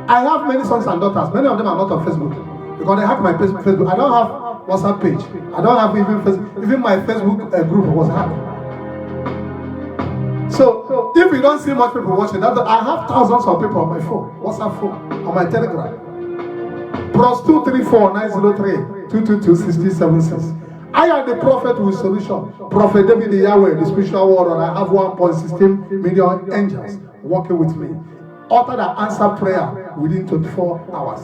I have many sons and daughters. Many of them are not on Facebook because they have my Facebook. I don't have WhatsApp page. I don't have even Facebook. Even my Facebook group was hacked. So if you don't see much people watching that, I have thousands of people on my phone, WhatsApp phone, on my Telegram. +234 903 222 6076. I am the prophet with solution. Prophet David the Yahweh, the spiritual world, and I have 1.16 million angels working with me. Author that answer prayer within 24 hours.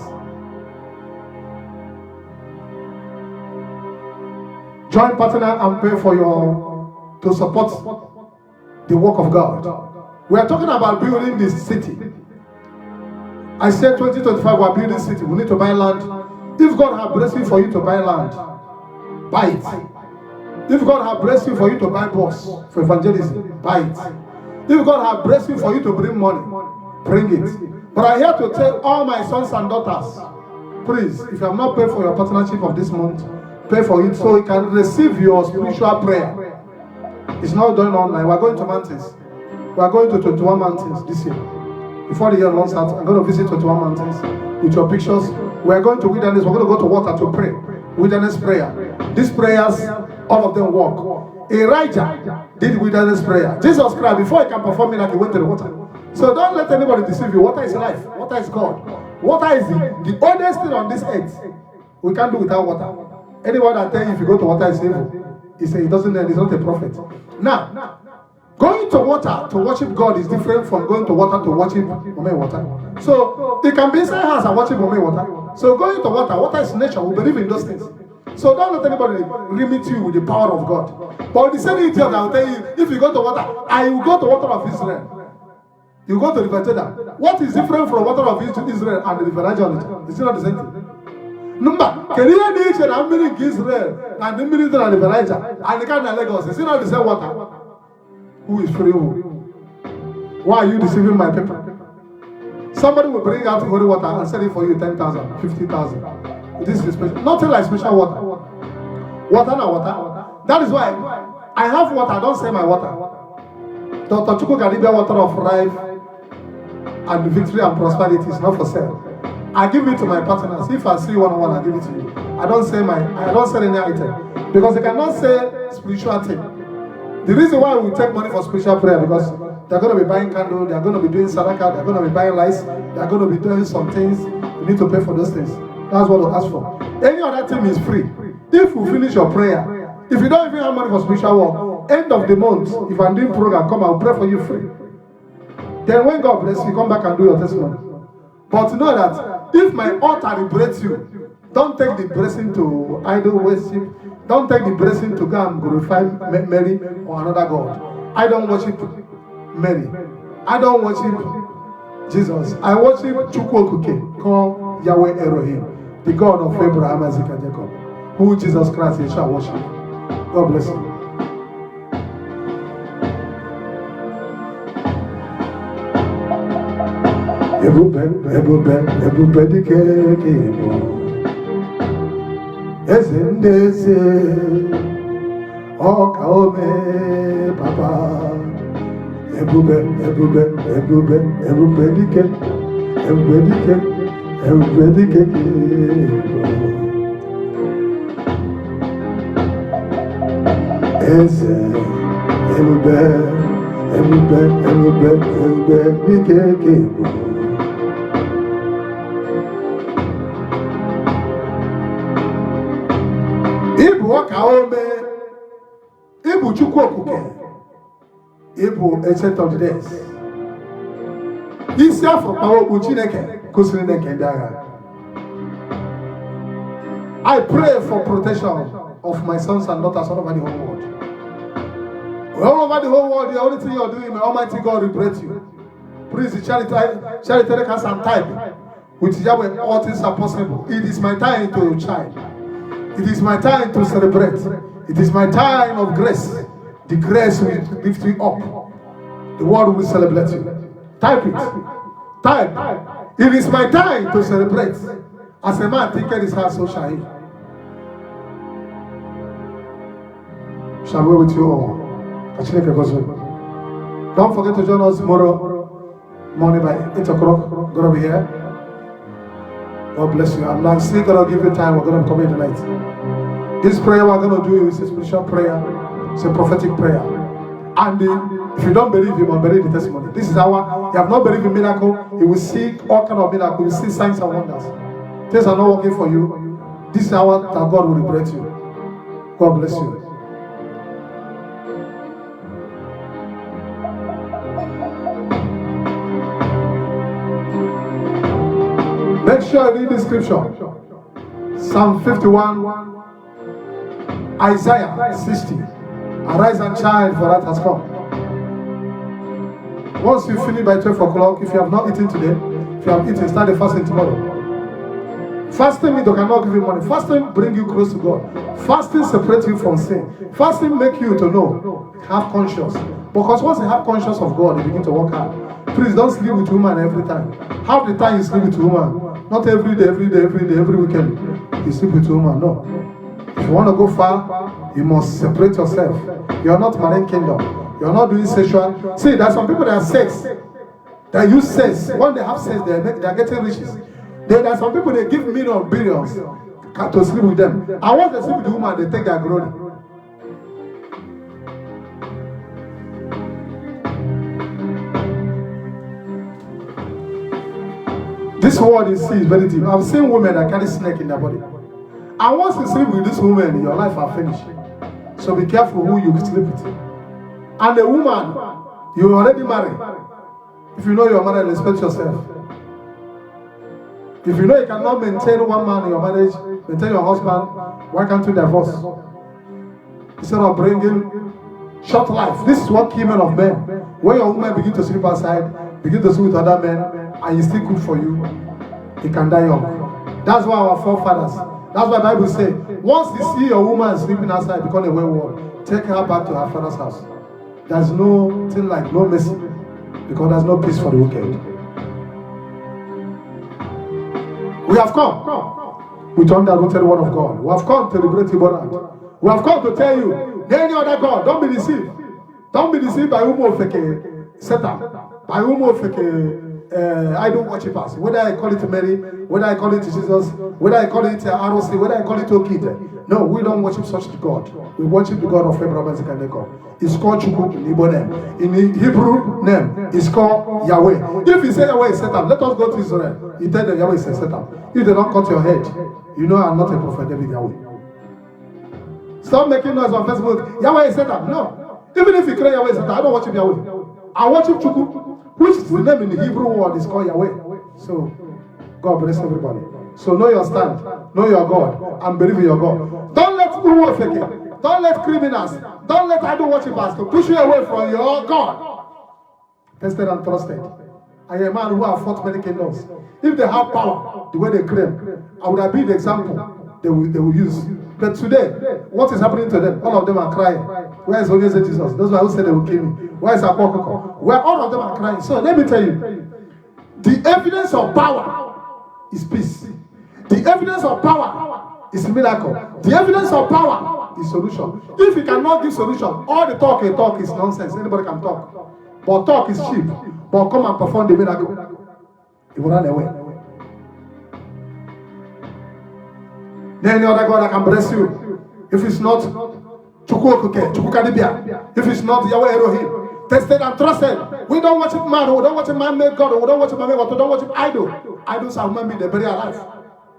Join partner and pray for to support the work of God. We are talking about building this city. I said 2025 we are building city. We need to buy land. If God has blessed you for you to buy land, buy it. If God has blessed you for you to buy bus for evangelism, buy it. If God has blessed you for you to bring money, bring it. But I'm here to tell all my sons and daughters, please, if you have not paid for your partnership of this month, pay for it so you can receive your spiritual prayer. It's not done online. We're going to mountains. We're going to 21 mountains this year. Before the year runs out, I'm going to visit 21 mountains with your pictures. We're going to wilderness. We're going to go to water to pray. Wilderness prayer. These prayers, all of them work. Elijah did wilderness prayer. Jesus Christ, before he can perform it, like he went to the water. So don't let anybody deceive you. Water is life. Water is God. Water is the oldest thing on this earth. We can't do without water. Anyone that tells you if you go to water is evil, he says he doesn't know, he's not a prophet. Now, going to water to worship God is different from going to water to worship water. So they can be inside house and worship water. So going to water is nature. We believe in those things. So don't let anybody limit you with the power of God. But the same idiot I will tell you, if you go to water, I will go to water of Israel. You go to the River Jordan. What is different from water of Israel and the River Jordan? It's not the same thing. Number, can you nation how many Israel and the military and the River and the kind of Lagos? Is it not the same water? Who is free? Why are you deceiving my people? Somebody will bring out holy water and sell it for you 10,000, 50,000. This is special. Nothing like special water. Water na water. That is why I have water. I don't sell my water. Dr. Chukwu Garibia water of life and victory and prosperity is not for sale. I give it to my partners. If I see one-on-one, I give it to you. I don't sell any item because they cannot say spiritual thing. The reason why we take money for spiritual prayer because they're going to be buying candles, they're going to be doing sadaka, they're going to be buying lights, they're going to be doing some things. You need to pay for those things. That's what we ask for. Any other thing is free. If you finish your prayer, if you don't even have money for spiritual work, end of the month, if I'm doing program, come, I'll pray for you free. Then when God bless you, come back and do your testimony. But know that if my altar liberates you, don't take the blessing to idol worship. Don't take the blessing to go and glorify Mary or another God. I don't worship Mary. I don't worship Jesus. I worship Chukwu called Yahweh Elohim, the God of Abraham, Isaac, and Jacob, who Jesus Christ is shall worship. God bless you. Everybody Ezendeze Okaome Papa everybody can Ibu Chukwu Okuke, Ibu Ancient of the Days. Isi afọ kpawo bụ Chineke kụsiri n'eke ndị agha. I pray for protection of my sons and daughters all over the whole world. All over the whole world, the only thing you're doing, may Almighty God liberate you. Please, charity us and type. With Yahweh, all things are possible. It is my time to shine. It is my time to celebrate. It is my time of grace. The grace will lift you up. The world will celebrate you. Type it. Type. It is my time to celebrate. As a man thinketh his heart, so shall he. Shall we with you all? Don't forget to join us tomorrow morning by 8 o'clock. We're going to be here. God bless you. I'm not still going to give you time. We're going to come in tonight. This prayer we're going to do is a spiritual prayer. It's a prophetic prayer. And if you don't believe, you must believe the testimony. This is our, you have not believed in miracle, you will see all kind of miracles, you will see signs and wonders. Things are not working for you. This is our that God will liberate you. God bless you. Make sure you read the scripture. Psalm 51. Isaiah 60. Arise and shine, for that has come. Once you finish by 12 o'clock, if you have not eaten today, if you have eaten, start the fasting tomorrow. Fasting means they cannot give you money. Fasting bring you close to God. Fasting separates you from sin. Fasting make you to know, have conscience. Because once you have conscience of God, you begin to work hard. Please don't sleep with woman every time. Half the time you sleep with woman. Not every day, every weekend. You sleep with woman. No. If you want to go far, you must separate yourself. You are not marine kingdom. You are not doing sexual. See, there are some people that have sex. They use sex. When they have sex, they are getting riches. There are some people they give millions or billions to sleep with them. And once they sleep with the woman, they take their glory. This word you see is very deep. I've seen women that carry snake in their body. And once you sleep with this woman, your life are finished. So be careful who you sleep with. And the woman, you already married. If you know you're married, respect yourself. If you know you cannot maintain one man in your marriage, maintain your husband, why can't you divorce? Instead of bringing short life. This is what key men of men. When your woman begin to sleep outside, begin to sleep with other men, and he's still good for you, he can die young. That's why our forefathers, that's why the Bible says, once you see your woman sleeping outside, become a wayward, take her back to her father's house. There's no thing like no mercy, because there's no peace for the wicked. We have come with undiluted word of God. We have come to liberate your body. We have come to tell you, any other God, don't be deceived. Don't be deceived by whom of Satan, by whom of idol worshippers, whether I call it Mary, whether I call it Jesus, whether I call it ROC, whether I call it Okite. No, we don't worship such God. We worship the God of Abraham, Isaac, and Jacob. It's called Chukwu in Igbo name. In the Hebrew name, it's called Yahweh. If you say Yahweh is Satan, let us go to Israel. You tell them Yahweh is Satan. If they don't cut your head, you know I'm not a prophet, David Yahweh. Stop making noise on Facebook. Yahweh is Satan. No. Even if you claim Yahweh is Satan, I don't worship Yahweh. I worship Chukwu, which is the name in the Hebrew word is called Yahweh. So, God bless everybody. So know your stand, know your God, and believe in your God. Don't let Uwo don't let criminals, don't let idol worshippers to push you away from your God. Tested and trusted. I am a man who have fought many kingdoms. If they have power, the way they claim, I would have been the example they will use. But today, what is happening to them? All of them are crying. Where is Holy Jesus? Those who say they will kill me. Where is Akokoko? Where all of them are crying. So let me tell you, the evidence of power is peace. The evidence of power is miracle. The evidence of power is solution. If you cannot give solution, all the talk you talk is nonsense. Anybody can talk. But talk is cheap. But come and perform the miracle. It will run away. Then any other God that can bless you. If it's not Chukwu, if it's not Yahweh Elohim, tested and trusted. We don't worship man, we don't worship man-made God, we don't worship man-made God, we don't worship idol. Idols are human beings, they're very alive.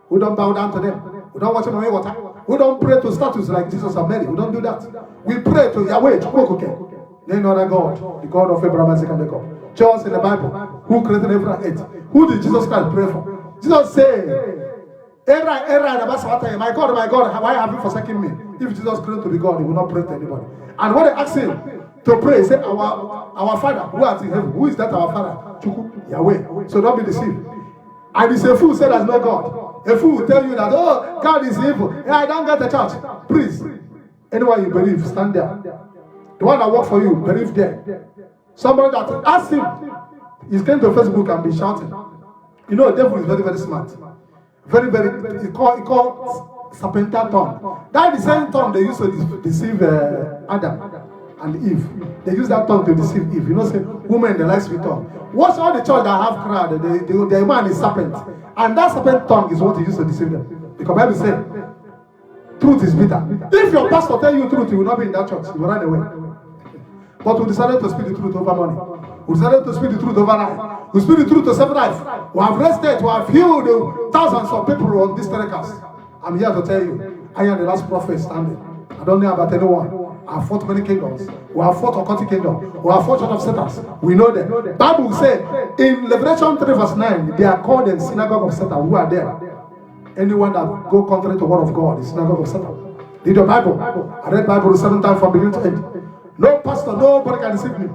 We don't bow down to them. We don't worship man-made water. We don't pray to statues like Jesus and Mary. We don't do that. We pray to Yahweh, Chukwu. Then another God, the God of Abraham, Isaac, and Jacob. Just in the Bible, who created every earth? Who did Jesus Christ pray for? Jesus said, my God, why have you forsaken me? If Jesus claimed to be God, he will not pray to anybody. And when they asked him to pray, he said, our Father, who art in heaven. Who is that our Father? Chukwu, Yahweh. So don't be deceived. And it's a fool who said there's no God. A fool will tell you that, oh, God is evil. I don't get the church. Please, anyone you believe, stand there. The one that works for you, believe there. Somebody that asked him, he's going to Facebook and be shouting. You know, the devil is very, very smart. Very, very, he called serpentine tongue. That is the same tongue they used to deceive Adam and Eve. They use that tongue to deceive Eve. You know, say, women, they like sweet tongue. Watch all the church that have crowd, their man is serpent. And that serpent tongue is what he used to deceive them. Because Bible says, truth is bitter. If your pastor tell you truth, you will not be in that church. You will run away. But we decided to speak the truth over money. We decided to speak the truth over life. We speak the truth to save life. We have rested, we have healed thousands of people on this telecast. I'm here to tell you, I am the last prophet standing. I don't know about anyone. I have fought many kingdoms. We have fought occultic kingdom. We have fought church of Satan. We know them. The Bible says in Revelation 3 verse 9, they are called the synagogue of Satan. Who are there? Anyone that go contrary to the word of God is synagogue of Satan. Read your Bible. I read Bible 7 times from beginning to end. No pastor, nobody can deceive me.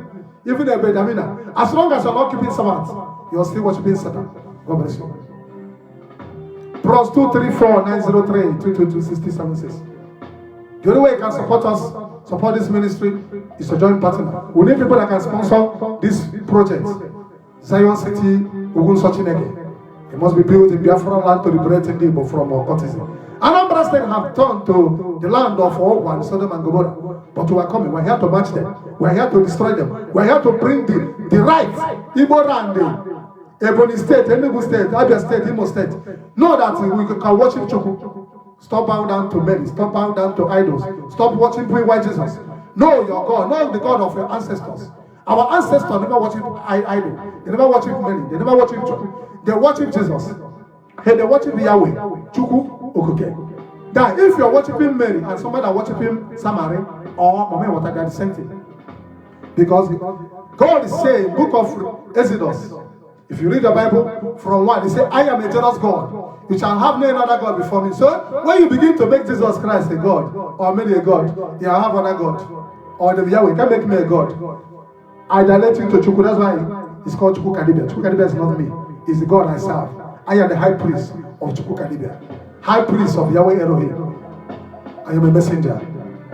Even a Bedamina. As long as you're not keeping Sabbath, you're still worshiping Satan. God bless you. Plus 234 903 222 6076. The only way you can support us, support this ministry, is to join partner. We need people that can sponsor this project. Zion City, Ogun Sochineke. It must be built in Biafra land to liberate Igbo from occultism. Anambra State have turned to the land of Ogwan, Sodom and Gomorrah. But we are coming. We are here to match them. We are here to destroy them. We are here to bring the right Igbo land, Ebony State, Enugu State, Abia State, Imo State. Know that we can worship Chukwu. Stop bowing down to men. Stop bowing down to idols. Stop watching pre-white Jesus. Know your God. Know the God of your ancestors. Our ancestors never worship idol. They never worship men. They never worship Chukwu. They worship Jesus. Hey, they worship Yahweh. Chukwu, Okuke. Now, if you are worshiping Mary and somebody are worshiping Samari or Mama Water, they are the same thing. Because God is saying, Book of Exodus, if you read the Bible from 1, he said, I am a jealous God. You shall have no other God before me. So when you begin to make Jesus Christ a God, or maybe a God, you have another God. Or the Yahweh can make me a God. I dilate you to Chukwu. That's why it's called Chukwu Kadibia. Chukwu Kadibia is not me. It's the God I serve. I am the high priest of Chukwu Kadibia. High priest of Yahweh Elohim. I am a messenger.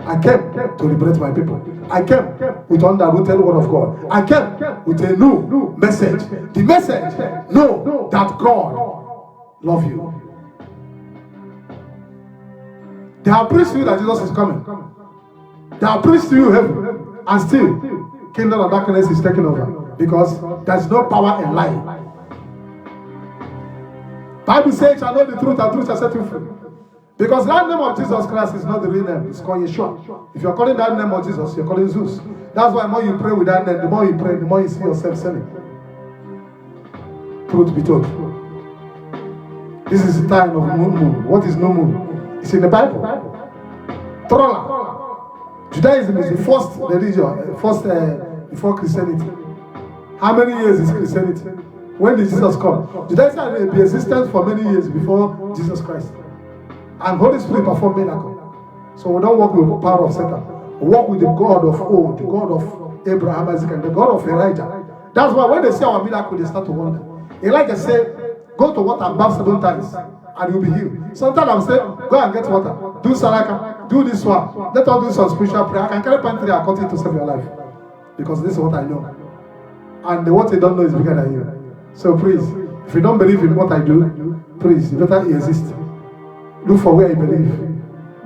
I came to liberate my people. I came with undiluted word of God. I came with a new message. The message, know that God loves you. They have preached to you that Jesus is coming. They have preached to you heaven. And still, kingdom of darkness is taking over. Because there is no power in lying. Bible says, shall know the truth, and truth shall set you free. Because that name of Jesus Christ is not the real name. It's called Yeshua. If you're calling that name of Jesus, you're calling Zeus. That's why the more you pray with that name, the more you pray, the more you see yourself sinning. Truth be told. This is the time of new moon. What is new moon? It's in the Bible. Trolla. Judaism is the first religion, before Christianity. How many years is Christianity? When did Jesus come? Judaism had been existent for many years before Jesus Christ. And Holy Spirit performed miracles. So we don't work with the power of Satan. We work with the God of old, the God of Abraham, Isaac, and the God of Elijah. That's why when they see our miracle, they start to wonder. Elijah said, go to water and bath 7 times, and you'll be healed. Sometimes I'm saying, go and get water. Do saraka, do this one. Let us do some spiritual prayer. I can carry pantry and cut it to save your life. Because this is what I know. And what you don't know is bigger than you. So please, if you don't believe in what I do, please, you better exist. Look for where you believe.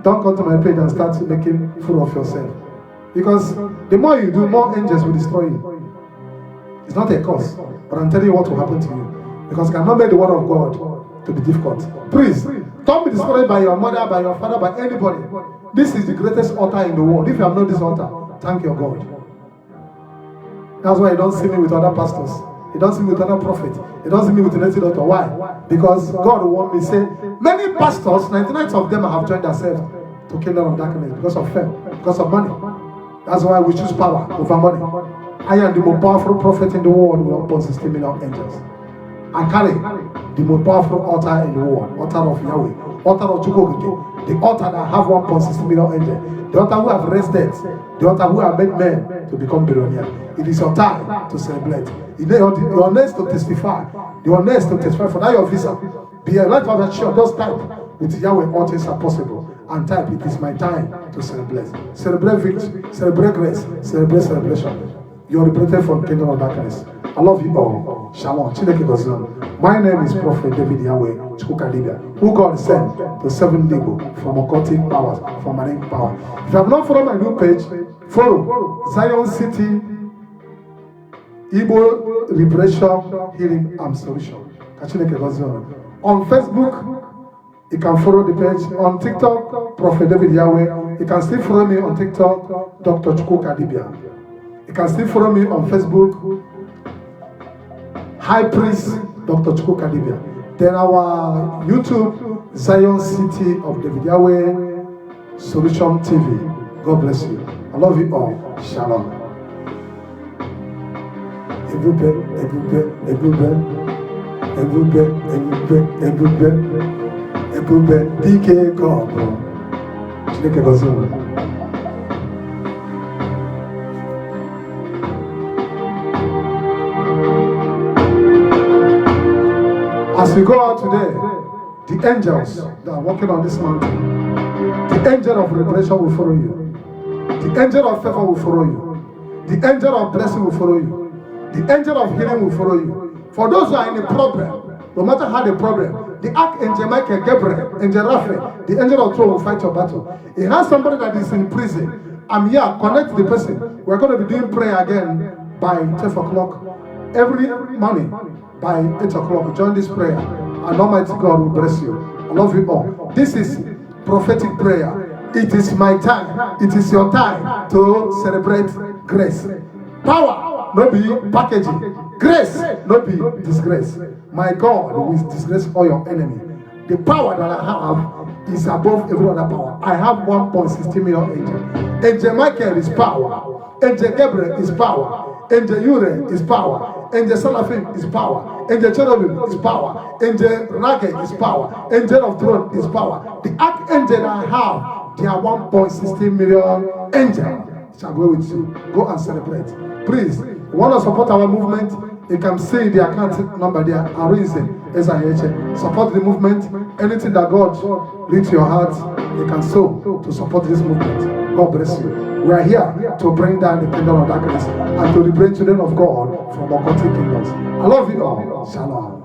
Don't come to my page and start making fool of yourself. Because the more you do, more angels will destroy you. It's not a curse, but I'm telling you what will happen to you. Because you cannot make the word of God to be difficult. Please, don't be discouraged by your mother, by your father, by anybody. This is the greatest altar in the world. If you have known this altar, thank your God. That's why you don't see me with other pastors. You don't see me with other prophets. You don't see me with a native doctor. Why? Because God will want me to say, many pastors, 99 of them have joined themselves to kingdom of darkness because of fame, because of money. That's why we choose power over money. I am the most powerful prophet in the world with 1.16 million angels. I carry the most powerful altar in the world, altar of Yahweh, altar of Chukwu, the altar that have 1.16 million angels, the altar who have raised dead, the altar who have made men to become billionaires. It is your time to celebrate. You're next to testify. You're next to testify for that your visa. Be a light of a church. Just type with Yahweh, all things are possible. And type, it is my time to celebrate. Celebrate victory, celebrate grace, celebrate celebration. You're liberated from the kingdom of darkness. I love you all. Shalom. My name is Prophet David Yahweh Chukwu Kadibia, who God sent to 7 people from occultic powers, from marine power. If you have not followed my new page, follow Zion City IGBO Liberation, Healing and Solution. On Facebook, you can follow the page. On TikTok, Prophet David Yahweh. You can still follow me on TikTok, Dr. Chukwu Kadibia. You can still follow me on Facebook, High Priest Dr. Chukwu Kadibia. Then our YouTube, Zion City of David Yahweh Solution TV. God bless you. I love you all. Shalom. Ebube DK God. Chineke gozie unu. As we go out today, the angels that are walking on this mountain, the angel of liberation will follow you. The angel of favor will follow you. The angel of blessing will follow you. The angel of healing will follow you. For those who are in a problem, no matter how the problem, the archangel Michael, Gabriel, angel Raphael, the angel of throne will fight your battle. He has somebody that is in prison. I'm here, connect the person. We're going to be doing prayer again by 12 o'clock. Every morning by 8 o'clock. Join this prayer. And Almighty God will bless you. I love you all. This is prophetic prayer. It is my time. It is your time to celebrate grace. Power, no be packaging. Grace, no be disgrace. My God will disgrace all your enemy. The power that I have is above every other power. I have 1.60 million angels. Angel Michael is power. Angel Gabriel is power. Angel Ure is power. Angel Seraphim is power. Angel Cherubim is power. Angel Rage is power. Angel of Throne is power. The archangel I have, they are 1.60 million angels. Shall go with you. Go and celebrate. Please, you want to support our movement? You can see the account number there. Support the movement. Anything that God leads your heart, you can sow to support this movement. God bless you. We are here to bring down the kingdom of darkness and to liberate children of God from occultic kingdoms. I love you all. Shalom.